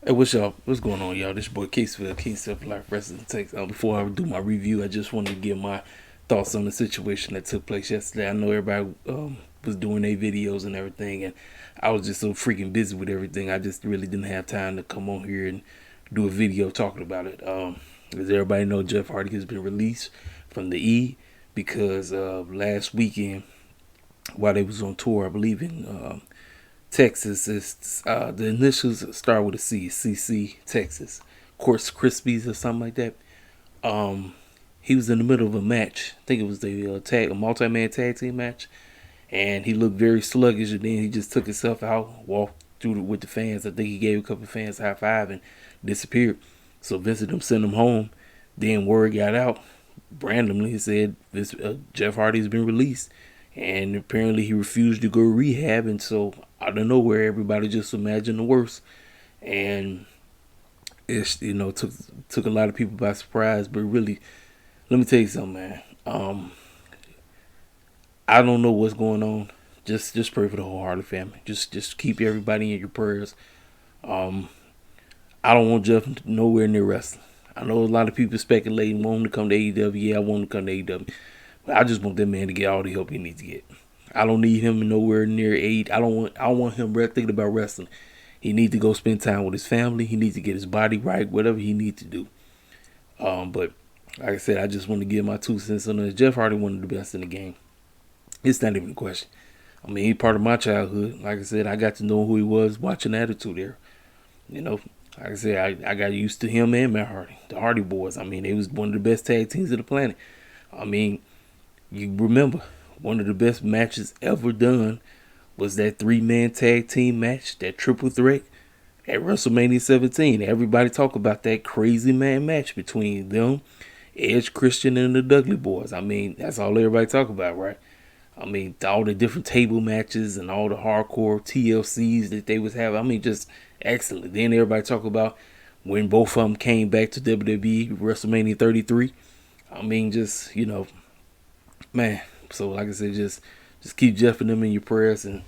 Hey, what's going on, y'all? This your boy Caseville, Case of Life Wrestling Takes. Before I do my review, I just wanted to give my thoughts on the situation that took place yesterday. I know everybody was doing their videos and everything, and I was just so freaking busy with everything. I just really didn't have time to come on here and do a video talking about it. As everybody know, Jeff Hardy has been released from the E because last weekend while they was on tour, I believe in Texas. The initials start with a C, CC, Texas. Course Krispies or something like that. Um, he was in the middle of a match. I think it was a multi-man tag team match, and he looked very sluggish. And then he just took himself out, walked through with the fans. I think he gave a couple of fans a high five and disappeared. So Vince and them sent him home. Then word got out randomly. He said Jeff Hardy's been released, and apparently he refused to go rehab. And so out of nowhere, everybody just imagined the worst, and it's took a lot of people by surprise. But really, let me tell you something, man. I don't know what's going on. Just pray for the whole Hardy family. Just keep everybody in your prayers. Um, I don't want Jeff nowhere near wrestling. I know a lot of people speculating, want him to come to AEW. Yeah, I want him to come to AEW. But I just want that man to get all the help he needs to get. I don't need him nowhere near AEW. I don't want him thinking about wrestling. He needs to go spend time with his family. He needs to get his body right, whatever he needs to do. But like I said, I just want to give my 2 cents on it. Jeff Hardy, one of the best in the game. It's not even a question. I mean, he's part of my childhood. Like I said, I got to know who he was watching Attitude Era. You know, like I said, I got used to him and Matt Hardy, the Hardy Boys. I mean, they was one of the best tag teams of the planet. I mean, you remember one of the best matches ever done was that 3-man tag team match, that triple threat at WrestleMania 17. Everybody talk about that crazy man match between them, Edge, Christian, and the Dudley Boys. I mean, that's all everybody talk about, right? I mean, all the different table matches and all the hardcore TLCs that they was having. I mean, just excellent. Then everybody talk about when both of them came back to WWE, WrestleMania 33. I mean, just, man. So, like I said, just keep Jeff and them in your prayers. And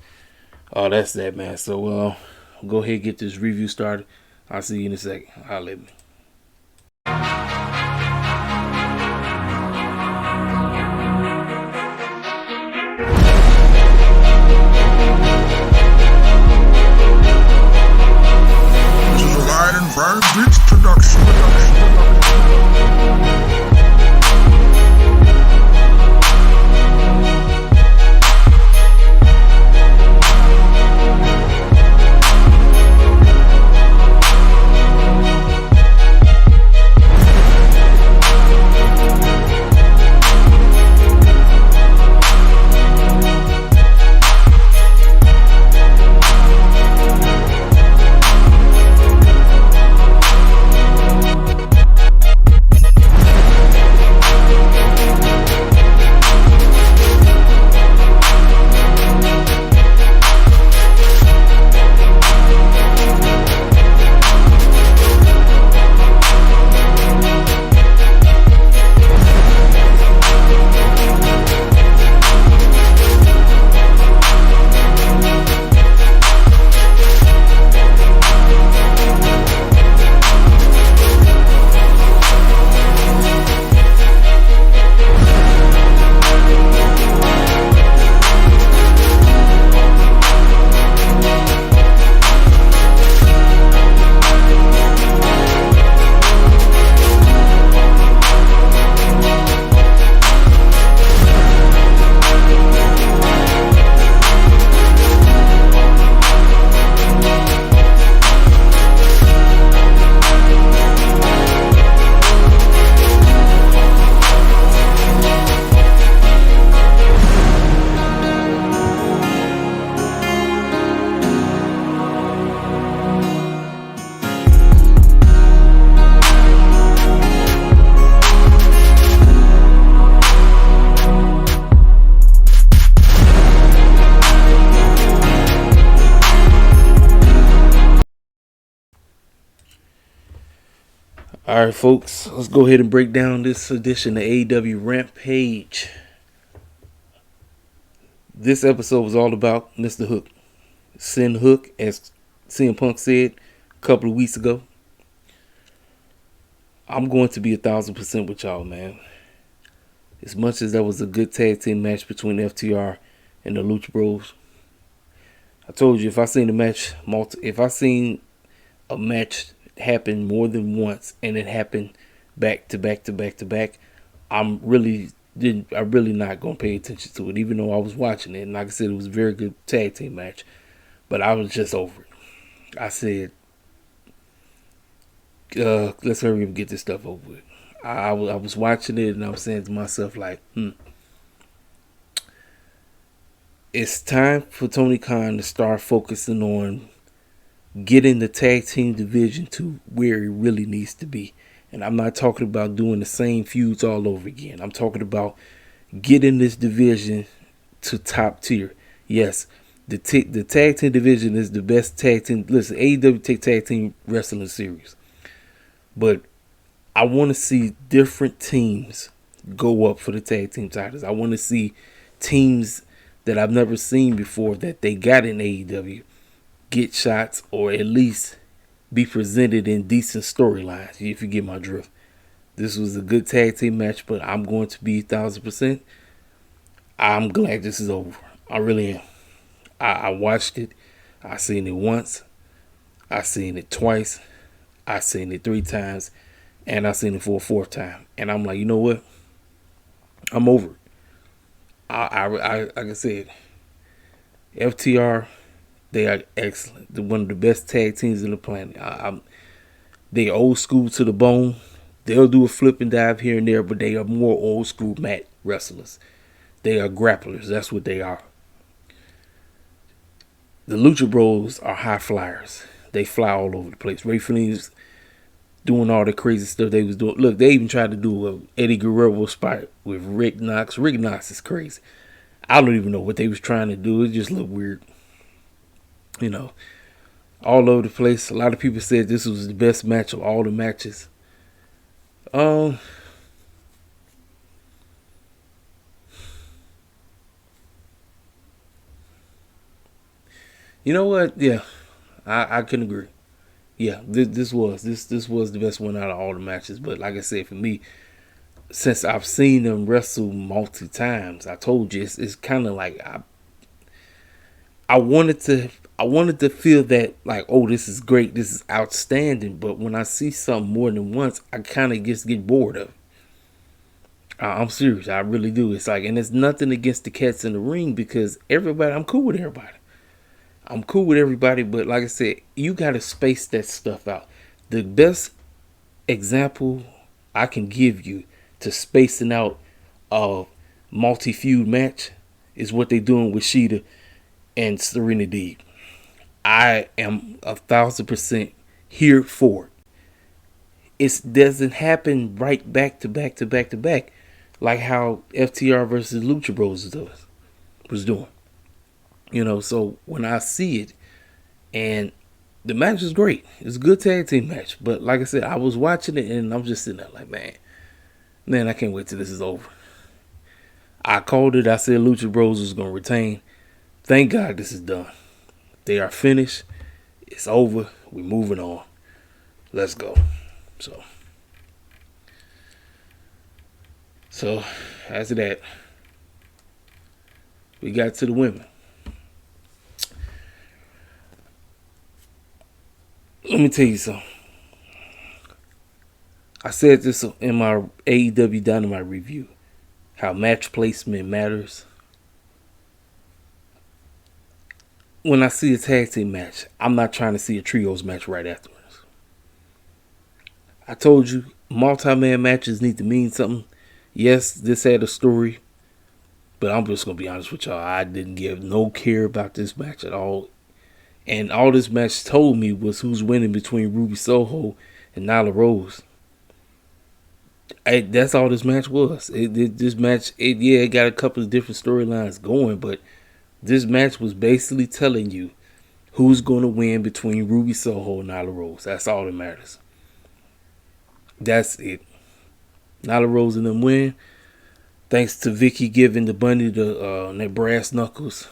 that's that, man. So, go ahead and get this review started. I'll see you in a second. Holla at me. This is a Lion and Brian Beach production. All right, folks, let's go ahead and break down this edition of AEW Rampage. This episode was all about Mr. Hook. Send Hook, as CM Punk said, couple of weeks ago. I'm going to be 1,000% with y'all, man. As much as that was a good tag team match between FTR and the Lucha Bros, I told you if I seen a match happen more than once and it happened back to back to back to back, I'm really not gonna pay attention to it, even though I was watching it. And like I said, it was a very good tag team match, but I was just over it. I said, let's hurry up and get this stuff over with. I was watching it and I was saying to myself like, it's time for Tony Khan to start focusing on getting the tag team division to where it really needs to be. And I'm not talking about doing the same feuds all over again. I'm talking about getting this division to top tier. Yes, the tag team division is the best tag team. Listen, AEW take tag team wrestling serious. But I want to see different teams go up for the tag team titles. I want to see teams that I've never seen before that they got in AEW get shots or at least be presented in decent storylines, if you get my drift. This was a good tag team match, but I'm going to be 1,000%. I'm glad this is over. I really am. I watched it. I seen it once. I seen it twice. I seen it 3 times. And I seen it for a 4th time. And I'm like, you know what? I'm over it. I like I said, FTR, they are excellent. They're one of the best tag teams on the planet. They old school to the bone. They'll do a flip and dive here and there, but they are more old school mat wrestlers. They are grapplers. That's what they are. The Lucha Bros are high flyers. They fly all over the place. Ray Feeney's doing all the crazy stuff they was doing. Look, they even tried to do a Eddie Guerrero spot with Rick Knox. Rick Knox is crazy. I don't even know what they was trying to do. It just looked weird. You know, all over the place. A lot of people said this was the best match of all the matches. You know what? Yeah, I can agree. Yeah, this was the best one out of all the matches. But like I said, for me, since I've seen them wrestle multi times, I told you it's kind of like I wanted to feel that like, oh, this is great, this is outstanding. But when I see something more than once, I kind of just get bored of it. I'm serious, I really do. It's like, and it's nothing against the cats in the ring because I'm cool with everybody. But like I said, you got to space that stuff out. The best example I can give you to spacing out a multi-feud match is what they're doing with Sheeta and Serena Deeb. I am 1,000% here for it. It doesn't happen right back to back to back to back like how FTR versus Lucha Bros was doing. You know, so when I see it, and the match is great. It's a good tag team match. But like I said, I was watching it and I'm just sitting there like, man, I can't wait till this is over. I called it. I said Lucha Bros was going to retain. Thank God this is done. They are finished. It's over. We're moving on. Let's go. So after that, we got to the women. Let me tell you something. I said this in my AEW Dynamite review, how match placement matters. When I see a tag team match, I'm not trying to see a trios match right afterwards. I told you, multi-man matches need to mean something. Yes, this had a story, but I'm just going to be honest with y'all. I didn't give no care about this match at all. And all this match told me was who's winning between Ruby Soho and Nyla Rose. That's all this match was. This match, it got a couple of different storylines going, but this match was basically telling you who's going to win between Ruby Soho and Nyla Rose. That's all that matters. That's it. Nyla Rose and them win. Thanks to Vicky giving the bunny the brass knuckles.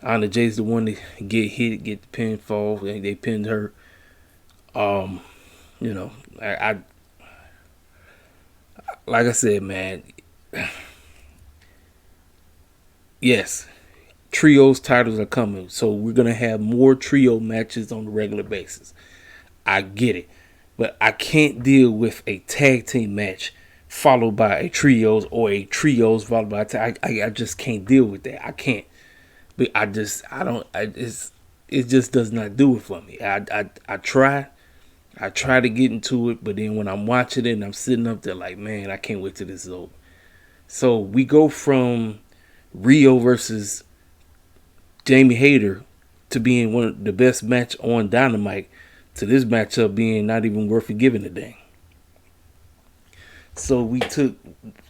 Anna Jay's the one to get hit, get the pinfall. They pinned her. Um, you know, I like I said, man. Yes, trios titles are coming, so we're gonna have more trio matches on a regular basis. I get it, but I can't deal with a tag team match followed by a trios or a trios followed by a tag. I just can't deal with that. I can't. But I don't. It just does not do it for me. I try to get into it, but then when I'm watching it and I'm sitting up there like, man, I can't wait till this is over. So we go from Rio versus Jamie Hayter to being one of the best match on Dynamite to this matchup being not even worth giving a dang. So we took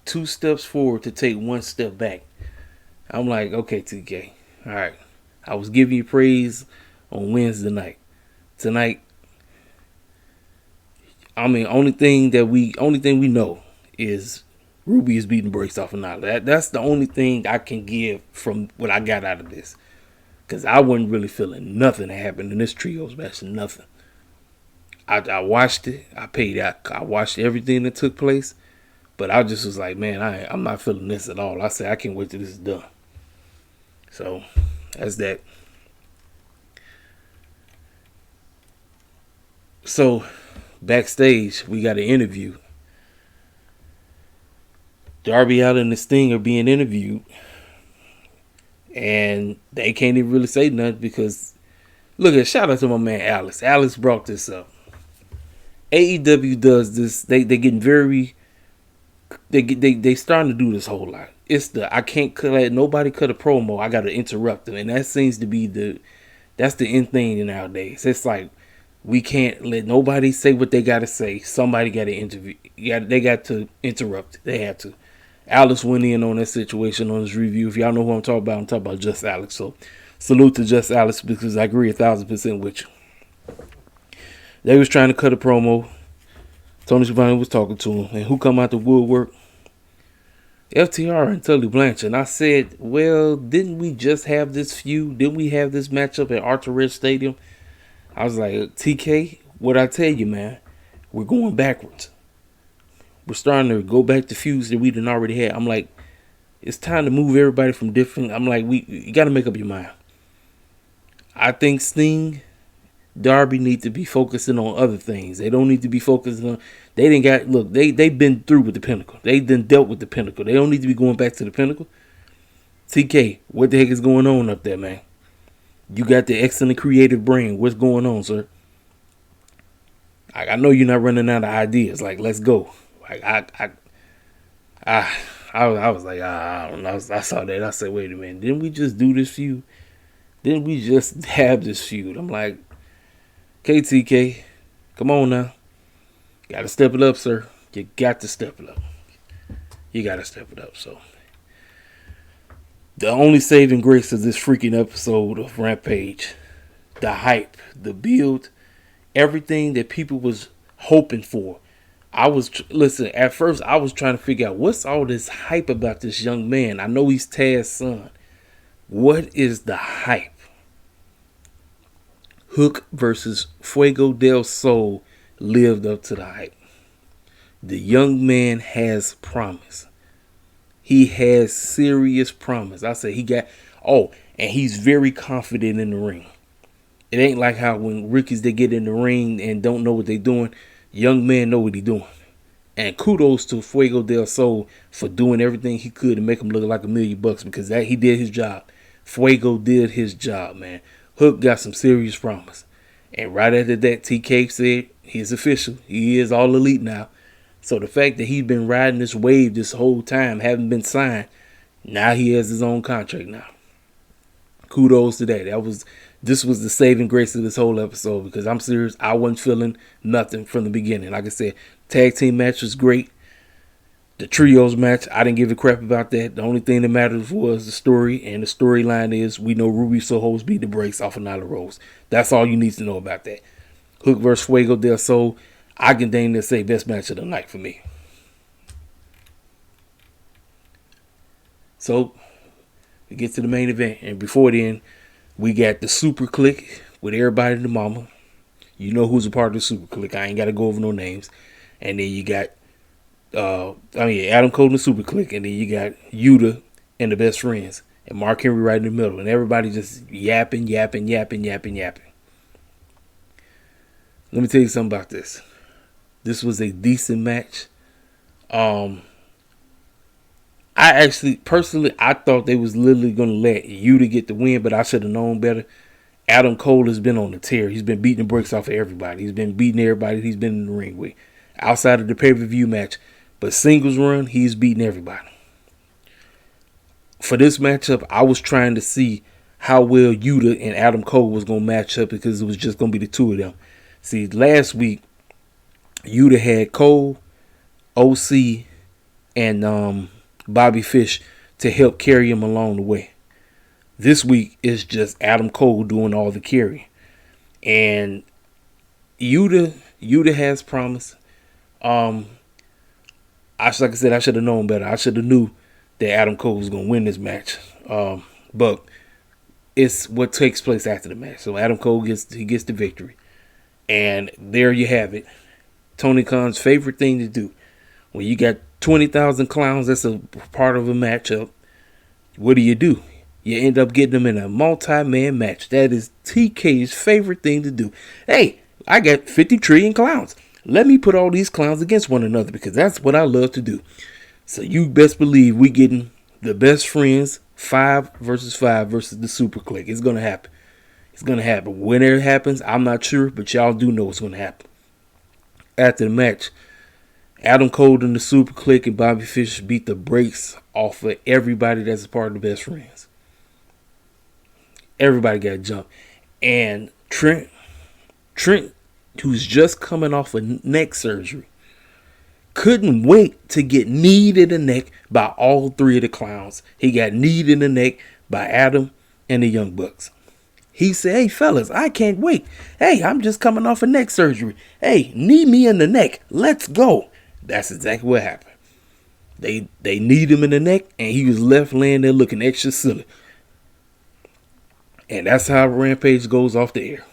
2 steps forward to take 1 step back. I'm like, okay, TK, all right. I was giving you praise on Wednesday night. Tonight, I mean, only thing we know is Ruby is beating the brakes off of Nyla. That's the only thing I can give from what I got out of this. Because I wasn't really feeling nothing that happened in this trios match. Nothing. I watched it. I watched everything that took place. But I just was like, man, I'm not feeling this at all. I said, I can't wait till this is done. So, that's that. So, backstage, we got an interview. Darby Allin and Sting are being interviewed. And they can't even really say nothing because, look, shout out to my man Alex. Alex brought this up. AEW does this. They getting very. They starting to do this whole lot. It's the I can't let nobody cut a promo. I got to interrupt them, and that seems to be that's the end thing nowadays. It's like we can't let nobody say what they got to say. Somebody got to interview. They got to interrupt. They have to. Alex went in on that situation on his review. If y'all know who I'm talking about, I'm talking about Just Alex. So salute to Just Alex because I agree 1,000% with you. They was trying to cut a promo. Tony Schiavone was talking to him. And who come out the woodwork? FTR and Tully Blanchard. And I said, well, didn't we just have this feud? Didn't we have this matchup at Arthur Red Stadium? I was like, TK, what I tell you, man, we're going backwards. We're starting to go back to feuds that we didn't already had. I'm like, it's time to move everybody from different. I'm like, you got to make up your mind. I think Sting, Darby need to be focusing on other things. They don't need to be focusing on. They've been through with the Pinnacle. They done dealt with the Pinnacle. They don't need to be going back to the Pinnacle. TK, what the heck is going on up there, man? You got the excellent creative brain. What's going on, sir? I know you're not running out of ideas. Like, let's go. Like, I was like, I don't know. I saw that. I said, wait a minute. Didn't we just do this feud? Didn't we just have this feud? I'm like, KTK, come on now. Got to step it up, sir. You got to step it up. You got to step it up. So, the only saving grace of this freaking episode of Rampage, the hype, the build, everything that people was hoping for. Listen, at first I was trying to figure out what's all this hype about this young man. I know he's Taz's son. What is the hype? Hook versus Fuego del Sol lived up to the hype. The young man has promise. He has serious promise. I say and he's very confident in the ring. It ain't like how when rookies they get in the ring and don't know what they're doing. Young man know what he's doing. And kudos to Fuego del Sol for doing everything he could to make him look like $1 million because he did his job. Fuego did his job, man. Hook got some serious promise. And right after that, TK said he's official. He is all elite now. So the fact that he's been riding this wave this whole time, haven't been signed, now he has his own contract now. Kudos to that. This was the saving grace of this whole episode because I'm serious. I wasn't feeling nothing from the beginning. Like I said, tag team match was great. The trios match, I didn't give a crap about that. The only thing that mattered was the story, and the storyline is we know Ruby Soho's beat the brakes off of Nyla Rose. That's all you need to know about that. Hook versus Fuego del Sol, I can dang near say best match of the night for me. So, we get to the main event, and before then, We got the Super Click with everybody and the mama. You know who's a part of the Super Click. I ain't got to go over no names. And then you got, Adam Cole and the Super Click. And then you got Yuta and the Best Friends. And Mark Henry right in the middle. And everybody just yapping. Let me tell you something about this. This was a decent match. I personally thought they was literally going to let Yuta get the win, but I should have known better. Adam Cole has been on the tear. He's been beating the brakes off of everybody. He's been beating everybody he's been in the ring with. Outside of the pay-per-view match. But singles run, he's beating everybody. For this matchup, I was trying to see how well Yuta and Adam Cole was going to match up because it was just going to be the two of them. See, last week, Yuta had Cole, OC, and Bobby Fish to help carry him along the way. This week is just Adam Cole doing all the carrying. And Yuta has promise. Like I said, I should have known better. I should have knew that Adam Cole was going to win this match. But it's what takes place after the match. So Adam Cole gets the victory. And there you have it. Tony Khan's favorite thing to do. When you got 20,000 clowns that's a part of a matchup, what do? You end up getting them in a multi-man match. That is TK's favorite thing to do. Hey, I got 50 trillion clowns. Let me put all these clowns against one another because that's what I love to do. So you best believe we getting the Best Friends 5 versus the Super Click. It's going to happen. It's going to happen. When it happens, I'm not sure, but y'all do know it's going to happen. After the match, Adam Cole and the Super Click and Bobby Fish beat the brakes off of everybody that's a part of the Best Friends. Everybody got jumped. And Trent, who's just coming off of neck surgery, couldn't wait to get kneed in the neck by all three of the clowns. He got kneed in the neck by Adam and the Young Bucks. He said, hey, fellas, I can't wait. Hey, I'm just coming off of neck surgery. Hey, knee me in the neck. Let's go. That's exactly what happened. They kneed him in the neck, and he was left laying there looking extra silly. And that's how Rampage goes off the air.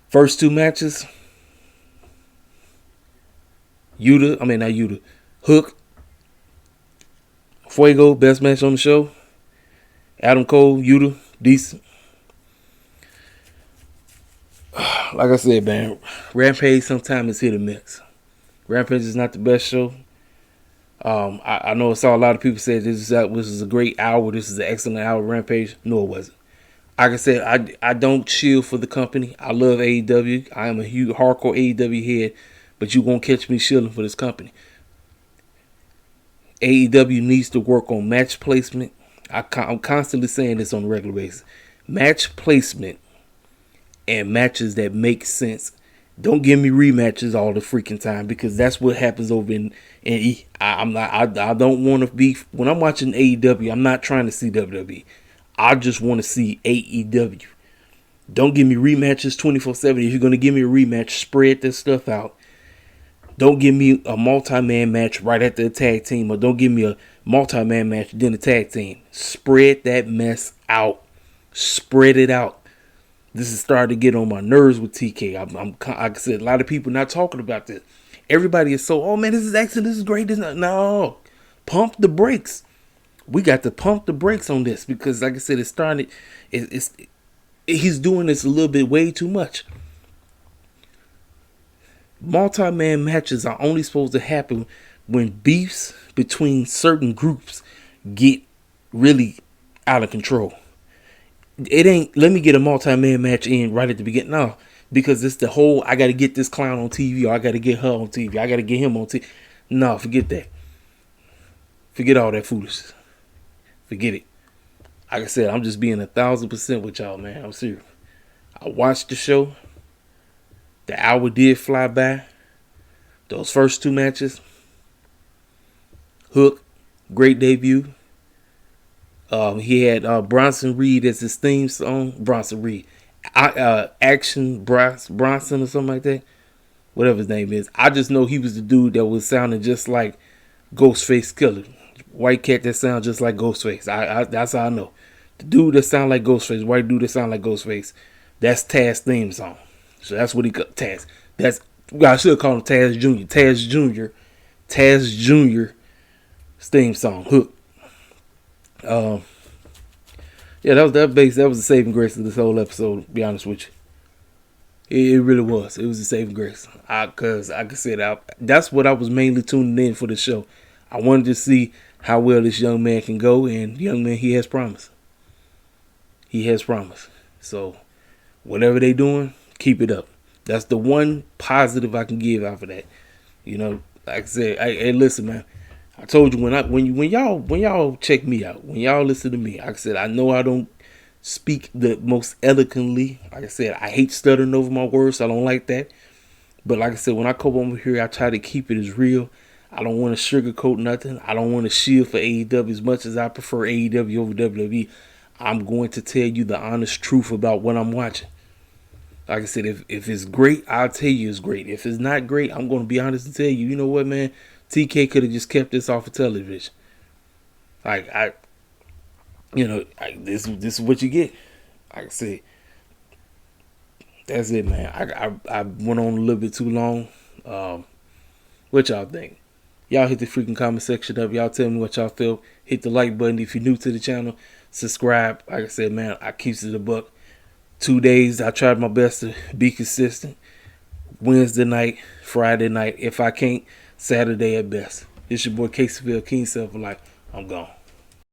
First two matches, Hook, Fuego, best match on the show. Adam Cole, Yuta, decent. Like I said, man, Rampage sometimes is hit or miss. Rampage is not the best show. I know I saw a lot of people say this is a great hour. This is an excellent hour. Rampage. No, it wasn't. Like I said, I don't chill for the company. I love AEW. I am a huge hardcore AEW head, but you won't catch me shilling for this company. AEW needs to work on match placement. I'm constantly saying this on a regular basis. Match placement and matches that make sense. Don't give me rematches all the freaking time because that's what happens over in E. I don't want to be, when I'm watching AEW, I'm not trying to see WWE. I just want to see AEW. Don't give me rematches 24/7. If you're going to give me a rematch, spread this stuff out. Don't give me a multi-man match right after the tag team, or don't give me a multi-man match then the tag team. Spread that mess out. Spread it out. This is starting to get on my nerves with TK. Like I said, a lot of people not talking about this. Everybody is so, oh man, this is excellent, this is great. This is not, no, pump the brakes. We got to pump the brakes on this because, like I said, it's starting. He's doing this a little bit way too much. Multi-man matches are only supposed to happen when beefs between certain groups get really out of control. It ain't, let me get a multi-man match in right at the beginning. No, because it's the whole, I got to get this clown on TV, or I got to get her on TV. I got to get him on TV. No, forget that. Forget all that foolishness. Forget it. Like I said, I'm just being 1,000% with y'all, man. I'm serious. I watched the show. The hour did fly by. Those first two matches. Hook, great debut. He had Bronson Reed as his theme song. Bronson Reed. Action Bronson or something like that. Whatever his name is. I just know he was the dude that was sounding just like Ghostface Killer. white cat that sounds just like Ghostface. That's how I know. The dude that sound like Ghostface, white dude that sound like Ghostface, that's Taz's theme song. So that's what he got. Taz. That's I should call him Taz Jr. Taz Jr. theme song hook. Yeah, that was the saving grace of this whole episode. To be honest with you, it really was. It was the saving grace. Cause like I said, that's what I was mainly tuning in for the show. I wanted to see how well this young man can go, and young man, he has promise. He has promise. So whatever they doing, keep it up. That's the one positive I can give out of that. You know, like I said, hey, listen, man. I told you when y'all check me out, when y'all listen to me, like I said, I know I don't speak the most eloquently. Like I said, I hate stuttering over my words. I don't like that. But like I said, when I come over here, I try to keep it as real. I don't want to sugarcoat nothing. I don't want to shield for AEW as much as I prefer AEW over WWE. I'm going to tell you the honest truth about what I'm watching. Like I said, if it's great, I'll tell you it's great. If it's not great, I'm going to be honest and tell you, you know what, man? TK could have just kept this off of television. Like, this is what you get. Like I said, that's it, man. I went on a little bit too long. What y'all think? Y'all hit the freaking comment section up. Y'all tell me what y'all feel. Hit the like button if you're new to the channel. Subscribe. Like I said, man, I keeps it a buck. 2 days, I tried my best to be consistent. Wednesday night, Friday night. If I can't, Saturday at best. It's your boy Caseyville, King Self for Life. I'm gone.